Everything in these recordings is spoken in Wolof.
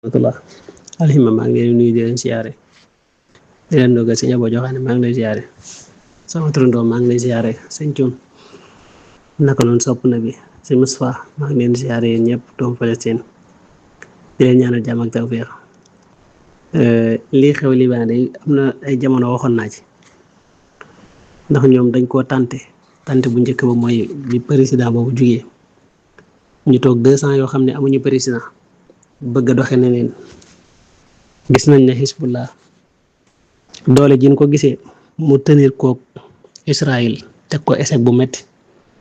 rahmatullah alhima maa ngi leen nuyu di leen siyaare di leen dogal sëñ Abo Joxaane maa ngi lay siyaare sama turandoo maa ngi lay siyaare sëñ Cuun naka noonu sopp na bi sëñ Mustafaa maa ngi leen siyaare yéen ñëpp doomu Palestine di leen ñaanal jàmm ak tawfeex lii xew Liban yi am na ay jamono waxoon naa ci ndax ñoom dañ koo tante bu njëkk ba mooy bi président boobu jugee ñu toog 2 ans yoo xam ne amuñu président bëgg a doxe neneen gis nañ ne Hezbollah doole jiñ ko gisee mu tenir koog Israël teg ko échec bu metti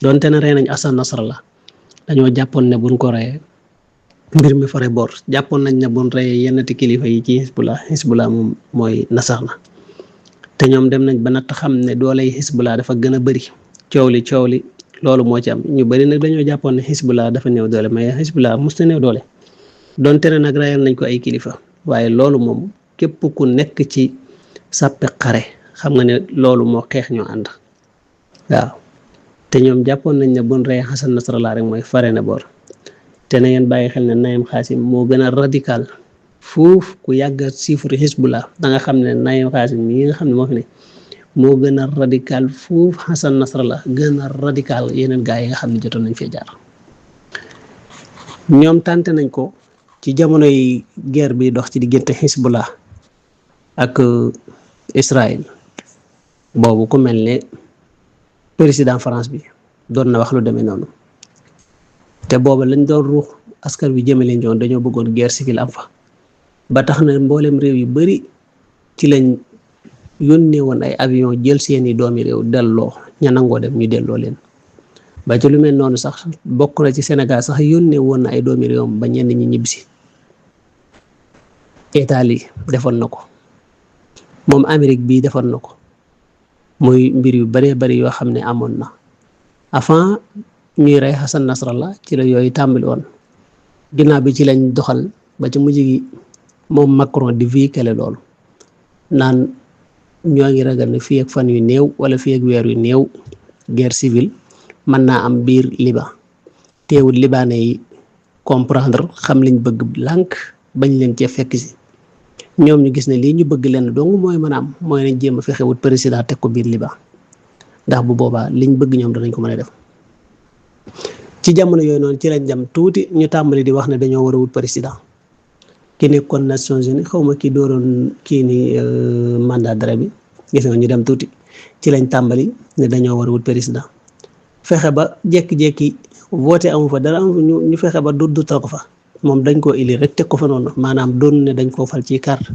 doonte ne rey nañ Hassan Nasrallah dañoo jàppoon ne buñ ko reyee mbir mi fare bor jàppoon nañ ne buñ reyee yennati kilifa yi ci Hezbollah moom mooy nasax na te ñoom dem nañ ba natt xam ne doole yi Hezbollah dafa gën a bëri coow li loolu moo ci am ñu bëri nag dañoo jàppoon ne Hezbollah dafa néew doole mais Hezbollah musta néew doole doonte ne nag reyal nañ ko ay kilifa waaye loolu moom képp ku nekk ci sàppe xare xam nga ne loolu moo xeex ñoo ànd waaw te ñoom jàppoon nañ ne buñ rey Hassan Nasrallah rek mooy fare na boor te na ngeen bàyyi xel ne Naim Qassem moo gën a radical fuuf ku yàgg a siifuri Hezbollah da nga xam ne Naim Qassem mi nga xam ne moo fi ne moo gën a radical fuuf Hassan Nasrallah gën a radical yeneen gaa yi nga xam ne jotoon nañ fee jaar ñoom tànte nañ ko ci jamonoy guerre bi dox ci diggante Hezbollah ak Israël boobu ku mel ne président France bi doon na wax lu demee noonu te booba lañ doon ruux askan bi jëmale ñoon dañoo bëggoon guerre civile am fa ba tax na mboolem réew yu bari ci lañ yónnee woon ay avion jël seeni doomi réew delloo ña nangoo dem ñu delloo leen ba ci lu mel noonu sax bokk na ci Sénégal sax yónnee woon na ay doomi réewam ba ñenn ñi ñibbisi Italie defoon na ko moom Amérique bii defoon na ko muy mbir yu baree bari yoo xam ne amoon na avant ñuy rey Hassan Nasrallah ci la yooyu tàmbali woon ginnaaw bi ci lañ doxal ba ci mujj gi moom Macron di véhiculer loolu naan ñoo ngi ragal ne fii ak fan yu néew wala fii ak weer yu néew guerre civile mën naa am biir Liban teewul libanais yi comprendre xam liñ bëgg lànk bañ leen cee fekk si ñoom ñu gis ne lii ñu bëgg leen dong mooy mën a am mooy nañ jéem a fexe wut président teg ko biir Liban ndax bu boobaa liñ bëgg ñoom danañ ko mën a def ci jamono yooyu noonu ci lañ dem tuuti ñu tàmbali di wax ne dañoo war a wut président ki nekkoon Nations Unies xaw ma ki dooroon kii ni mandat d'arrêt bi gis nga ñu dem tuuti ci lañ tàmbali ne dañoo war a wut président fexe ba jékki-jékki voté amu fa dara amu ñu fexe ba duddutal ko fa moom dañ koo élire rek teg ko fa noonu maanaam doon ne dañ koo fal ci carte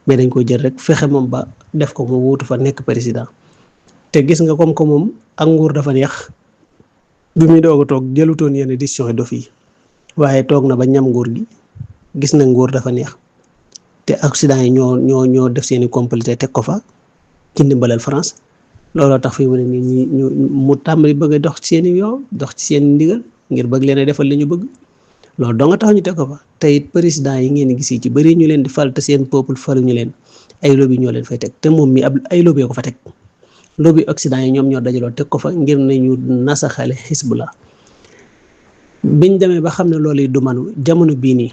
mais dañ koo jël rek fexe moom ba def ko mu wuutu fa nekk président te gis nga comme que moom ak nguur dafa neex bi muy doog a toog jëlutoon yenn décision yi dof yi waaye toog na ba ñam nguur gi gis na nguur dafa neex te accident yi ñoo def seeni complicité teg ko fa ci ndimbalal France looloo tax fi mu ne nii ñu mu tàmbali bëgg a dox ci seeni yoon dox ci seen ndigal ngir bëgg leen a defal li ñu bëgg loolu doo nga tax ñu teg ko fa te it président yi ngeen gis ci bëri ñu leen di fal te seen peuple faluñu leen ay lobby ñoo leen fay teg te moom mi ay lobby ko fa teg lobby Occident yi ñoom ñoo dajaloo teg ko fa ngir ne ñu nasaxale Hezbollah biñ demee ba xam ne loolu yi du manu jamono bii nii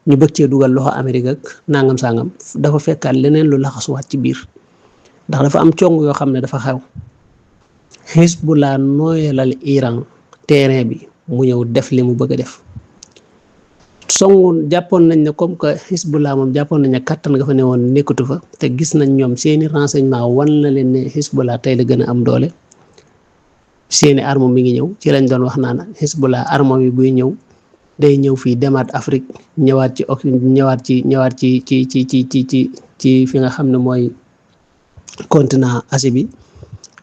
ñu bëgg cee dugal loxo Amérique ak nangam sangam dafa fekkaat leneen lu laxasuwaat ci biir ndax dafa am cong yoo xam ne dafa xew Hezbollah nooyalal Iran terrain bi mu ñëw def li mu bëgg a def songu jàppoon nañ ne comme que Hezbollah moom jàppoon nañ ne kattan nga fa ne woon nekkatu fa te gis nañ ñoom seeni renseignement wan na leen ne Hezbollah tey la gën a am doole seeni arme mi ngi ñëw ci lañ doon wax naan Hezbollah arme bi buy ñëw day ñëw fii demaat Afrique ñëwaat ci fi nga xam ne mooy continent Asie bi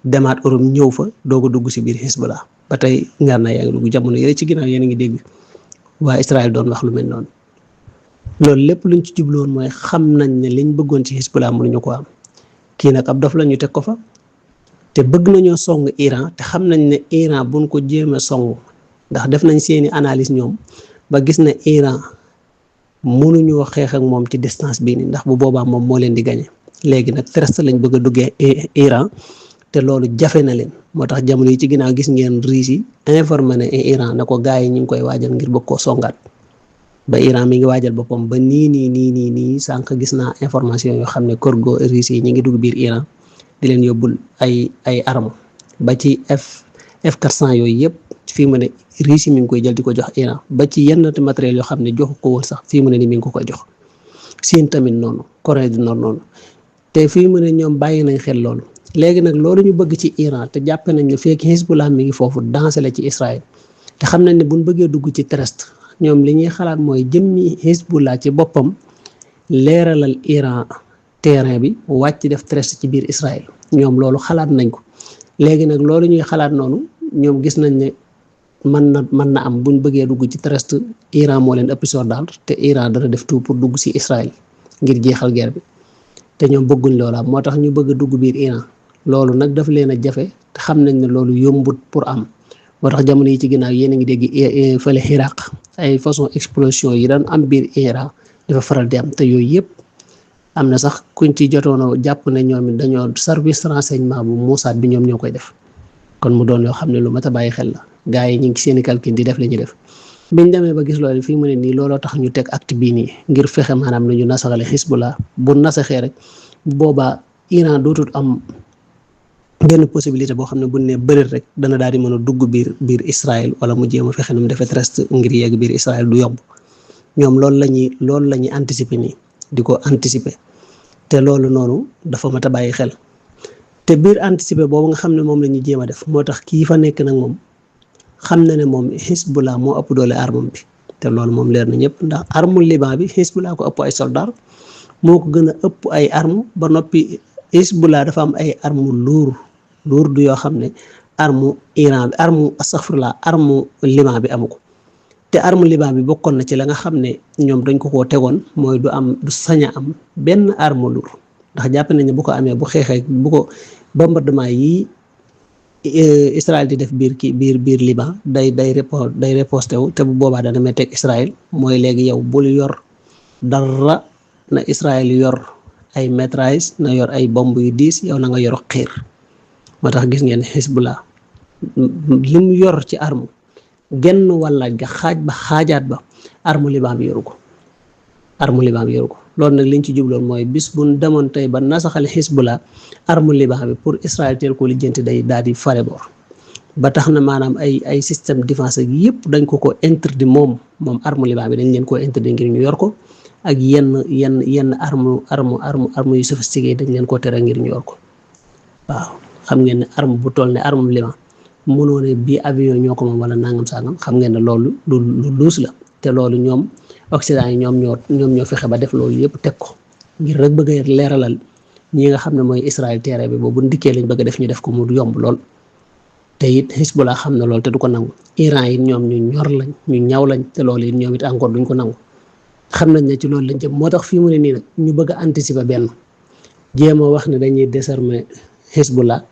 demaat Europe ñëw fa doog a dugg si biir Hezbollah ba tey ngar na yaa ngi dugg jamono yële ci ginnaaw yéen a ngi dégg waa Israël doon wax lu mel noonu loolu lépp luñ ci jubloon mooy xam nañ ne liñ bëggoon ci Hezbollah mënuñu ko am kii nag ab dof la ñu teg ko fa te bëgg nañoo song Iran te xam nañ ne Iran buñ ko jéem a song ndax def nañ seeni analyse ñoom ba gis ne Iran mënuñoo xeex ak moom ci distance bii nii ndax bu boobaa moom moo leen di gañe léegi nag terrestre lañ bëgg a duggee Iran te loolu jafe na leen moo tax jamono yi ci ginnaaw gis ngeen Russie informé na Iran na ko gars yi ñu ngi koy waajal ngir bëgg koo songaat ba Iran mi ngi waajal boppam ba nii sànq gis naa information yoo xam ne cargo russe yi ñu ngi dugg biir Iran di leen yóbbul ay armes ba ci F400 yooyu yëpp fii mu ne Russie mi ngi koy jël di ko jox Iran ba ci yenn matériel yoo xam ne joxu ko woon sax fii mu ne ni mi ngi ko koy jox Chine tamit noonu Corée du Nord noonu te fii mu ne ñoom bàyyi nañ xel loolu léegi nag loolu ñu bëgg ci Iran te jàpp nañ ne fekk Hezbollah mi ngi foofu dansé la ci Israël te xam nañ ne buñ bëggee dugg ci terrestre ñoom li ñuy xalaat mooy jëmmi Hezbollah ci boppam leeralal Iran terrain bi wàcc def terrestre ci biir Israël ñoom loolu xalaat nañ ko léegi nag loolu ñuy xalaat noonu ñoom gis nañ ne mën na am buñ bëggee dugg ci terrestre Iran moo leen ëpp soldat te Iran dana def tout pour dugg ci Israël ngir jeexal guerre bi te ñoom bëgguñ loola moo tax ñu bëgg a dugg biir Iran loolu nag daf leen a jafe te xam nañ ne loolu yombut pour am moo tax jamono yi ci ginnaaw yéen a ngi dégg fële Iraq ay façon explosion yi daan am biir Iran dafa faral di am te yooyu yëpp am na sax kuñ ci jotoon jàpp ne ñoom it dañoo service renseignement bu Mossad bi ñoom ñoo koy def kon mu doon yoo xam ne lu mat a bàyyi xel la gars yi ñu ngi seeni calcul di def li ñuy def biñ demee ba gis loolu fii mu ne nii looloo tax ñu teg acte bii nii ngir fexe maanaam lu ñu nasaxale Hezbollah bu nasaxee rek boobaa Iran dootul am benn possibilité boo xam ne bu ne bëri rek dana daal di mën a dugg biir Israël wala mu jéem a fexe nu mu defee terrestre ngir yegg biir Israël du yomb ñoom loolu la ñuy anticiper nii di ko anticiper te loolu noonu dafa mat a bàyyi xel te biir anticiper boobu nga xam ne moom la ñuy jéem a def moo tax kii fa nekk nag moom xam na ne moom Hezbollah moo ëpp doole arme bi te loolu moom leer na ñëpp ndax arme Liban bi Hezbollah ko ëpp ay soldats moo ko gën a ëpp ay arme ba noppi Hezbollah dafa am ay arme lourd yoo xam ne arme Iran bi arme Liban bi amu ko te arme Liban bi bokkoon na ci la nga xam ne ñoom dañ ko koo tegoon mooy du sañ a am benn arme lourd ndax jàpp nañ ne bu ko amee bu xeexee bu ko bombardement yi Israël di def biir Liban day riposté wu te bu boobaa dana metteeg Israël mooy léegi yow bul yor dara na Israël yor ay métrailles na yor ay bomb yu diis yow na nga yor xiir moo tax gis ngeen Hezbollah li mu yor ci arme genn wàllaaj ga xaajaat ba arme Liban bi yoru ko loolu nag liñ ci jubloon mooy bis buñ demoon tey ba nasaxal Hezbollah arme Liban bi pour Israël teel ko lijjanti day daal di fare boor ba tax na maanaam ay système défense gi yëpp dañ ko interdit moom arme Liban bi dañ leen koo interdit ngir ñu yor ko ak yenn arme yu sophistiqué dañ leen koo tere ngir ñu yor ko waaw xam ngeen ne arme bu toll ne arme Liban mënoo ne bii avion ñoo ko moom wala nangam sangam xam ngeen ne loolu lu luus la te loolu ñoom Occident yi ñoom ñoo fexe ba def loolu yëpp teg ko ngir rek bëgg a leeralal ñi nga xam ne mooy Israël terrain bi boobu ndikkee lañ bëgg a def ñu def ko mu yomb lool te it Hezbollah xam na loolu te du ko nangu Iran yi ñoom ñu ñor lañ ñu ñaw lañ te loolu it ñoom it encore duñ ko nangu xam nañ ne ci loolu lañ jëm moo tax fii mu ne nii nag ñu bëgg a anticiper benn jéem a wax ne dañuy désarmer Hezbollah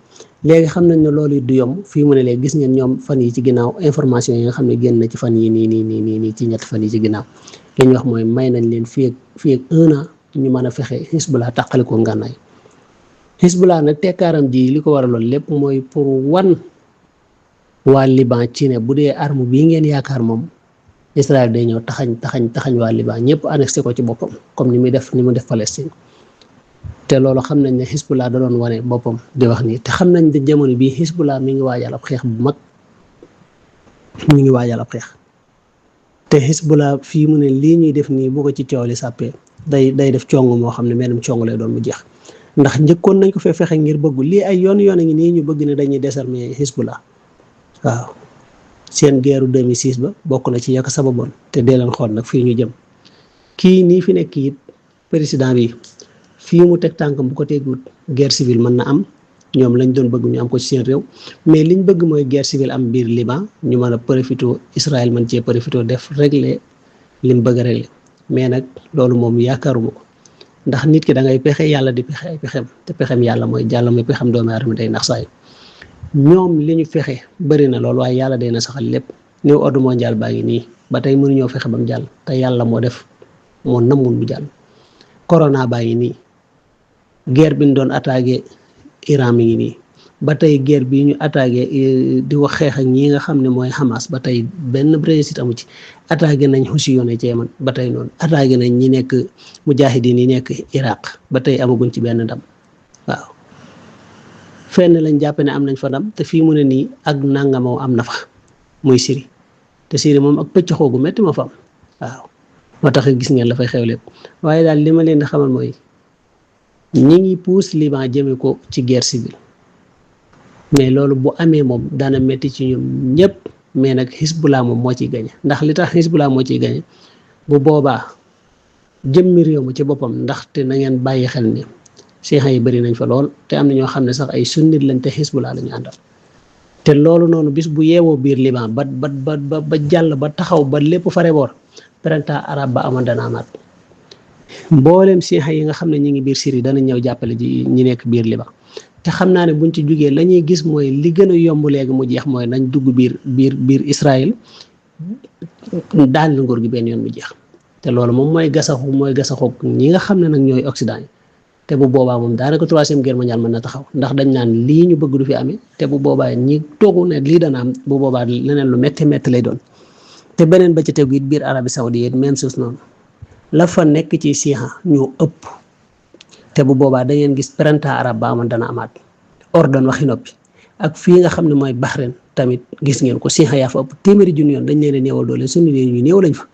léegi xam nañ ne loolu it du yomb fii mu ne léegi gis ngeen ñoom fan yi ci ginnaaw information yi nga xam ne génn na ci fan yi nii ci ñetti fan yi ci ginnaaw li ñu wax mooy may nañ leen fii ak 1 an ñu mën a fexe Hezbollah tàqali ko ngànnaay Hezbollah nag tekkaaram ji li ko waraloon lépp mooy pour wan waa Liban ci ne bu dee arme bii ngeen yaakaar moom Israël day ñëw taxañ waa Liban ñëpp annexé ko ci boppam comme ni mu def Palestine te loolu xam nañ ne Hezbollah da doon wane boppam di wax nii te xam nañ ne jamono bii Hezbollah mi ngi waajal ab xeex bu mag te Hezbollah fii mu ne lii ñuy def nii bu ko ci coow li sàppee day def cong moo xam ne menum cong lay doon mu jeex ndax njëkkoon nañ ko fee fexe ngir bëgg lii ay yoon a ngi nii ñu bëgg ne dañuy désarmer Hezbollah waaw seen guerre 2006 ba bokk na ci yàq sababoon te dee leen xool nag fii ñu jëm kii nii fi nekk it président bi fii mu teg tànkam bu ko tegut guerre civile mën na am ñoom lañ doon bëgg ñu am ko ci seen réew mais liñ bëgg mooy guerre civile am biir Liban ñu mën a profité Israël mën cee profité def régler lim bëgg a régler mais nag loolu moom yaakaaruma ko ndax nit ki da ngay pexe yàlla di pexe ay pexem te pexem yàlla mooy jàll mooy pexem doomu aadama day nax saay ñoom li ñu fexe bëri na loolu waaye yàlla day na saxal lépp new ordre mondial baa ngi nii ba tey mënuñoo fexe ba mu jàll te yàlla moo namul mu jàll corona baa ngi nii guerre bi ñu doon attaqué Iran mi ngi nii ba tey guerre bi ñu attaqué di wax xeex ak ñi nga xam ne mooy Hamas ba tey benn réussite amu ci. attaqué nañ Houthi yoone ci Yemen ba tey noonu attaqué nañ ñi nekk mujahidin yi nekk Iraq ba tey amaguñ ci benn ndam waaw fenn lañ jàpp ne am nañ fa ndam te fii mu ne nii ak nangamoo am na fa muy Syrie te Syrie moom ak pëcc xoogu métti ma fa am waaw moo tax gis ngeen la fay xew lépp waaye daal li ma leen di xamal mooy ñi ngi puus Liban jëme ko ci guerre civile mais loolu bu amee moom daana métti ci ñoom ñëpp mais nag Hezbollah moom moo ciy gañe ndax li tax Hezbollah moo ciy gañe bu boobaa jëmmi réew mi ci boppam ndaxte na ngeen bàyyi xel ni Cheikh yi bëri nañ fa lool te am na ñoo xam ne sax ay sunnit lañ te Hezbollah la ñu àndal te loolu noonu bis bu yeewoo biir Liban ba jàll ba taxaw ba lépp fare boor printemps arabe ba amoon dana amaat mboolem Cheikh yi nga xam ne ñi ngi biir Syrie danañ ñëw jàppale ji ñi nekk biir Liban te xam naa ne buñ ci jugee la ñuy gis mooy li gën a yomb léegi mu jeex mooy nañ dugg biir Israël daaneel nguur gi benn yoon mu jeex te loolu moom mooy gasaxu ñi nga xam ne nag ñooy Occident yi te bu boobaa moom daanaka 3e guerre mondiale mën na taxaw ndax dañ naan lii ñu bëgg du fi amee te bu boobaa ñi toogu ne lii dana am bu boobaa leneen lu métti lay doon te beneen ba ci tegu it biir Arabie Saoudite même chose noonu la fa nekk ci siha ñoo ëpp te bu boobaa da ngeen gis printemps arabe ba amoon dana amaat ordon waxi noppi ak fii nga xam ne mooy Bahreïn tamit gis ngeen ko siha yaa fa ëpp téeméeri junni yoon dañ leen a néewal doole suñu leen ñu néew lañ fa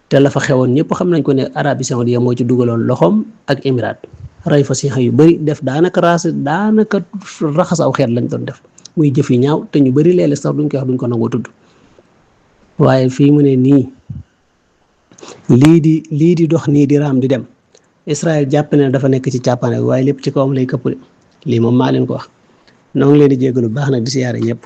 te la fa xewoon ñëpp xam nañ ko ne Arabie Saoudite moo ci dugaloon loxoom ak Émirats rey fa siha yu bëri def daanaka raxas aw xeet lañ doon def muy jëf yu ñaaw te ñu bëri léeg-léeg sax duñ ko wax duñ ko nangoo tudd waaye fii mu ne nii lii di dox nii di raam di dem Israël jàpp ne dafa nekk ci càppane waaye lépp ci kawam lay këpp de lii moom maa leen ko wax noo ngi leen di jégalu baax nag di siyaare ñëpp